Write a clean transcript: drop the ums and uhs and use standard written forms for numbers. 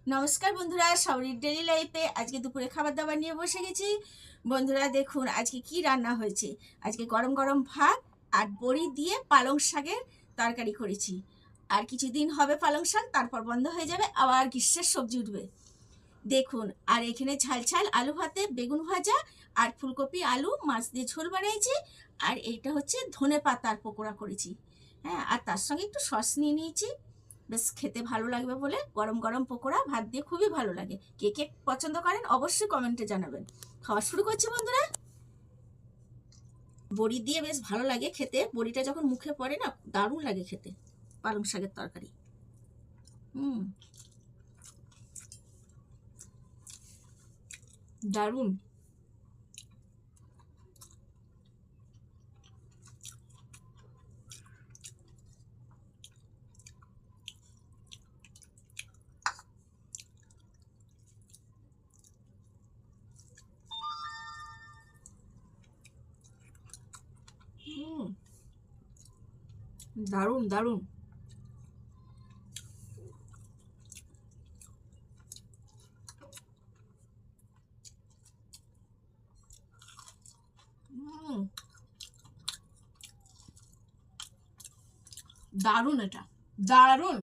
নমস্কার বন্ধুরা, সবারই ডেলি লাইফে আজকে দুপুরে খাবার দাবার নিয়ে বসে গেছি। বন্ধুরা দেখুন আজকে কি রান্না হয়েছে। আজকে গরম গরম ভাত আর বড়ি দিয়ে পালং শাকের তরকারি করেছি। আর কিছুদিন হবে পালং শাক, তারপর বন্ধ হয়ে যাবে, আবার গ্রীষ্মের সবজি উঠবে। দেখুন, আর এখানে ঝাল ঝাল আলু ভাতে বেগুন ভাজা আর ফুলকপি আলু মাছ দিয়ে ঝোল বানিয়েছি। আর এইটা হচ্ছে ধনে পাতার পকোড়া করেছি। হ্যাঁ, আর তার সঙ্গে একটু সস নিয়ে নিয়েছি। বেশ খেতে ভালো লাগবে বলে গরম গরম পকোড়া ভাত দিয়ে খুবই ভালো লাগে। কে কে পছন্দ করেন অবশ্যই কমেন্টে জানাবেন। খাওয়া শুরু করছি বন্ধুরা। বড়ি দিয়ে বেশ ভালো লাগে খেতে, বড়িটা যখন মুখে পড়ে না দারুণ লাগে খেতে পালং শাকের তরকারি। হুম, দারুণ। হুম, দারুণ দারুণ। হুম, দারুণ এটা, দারুণ।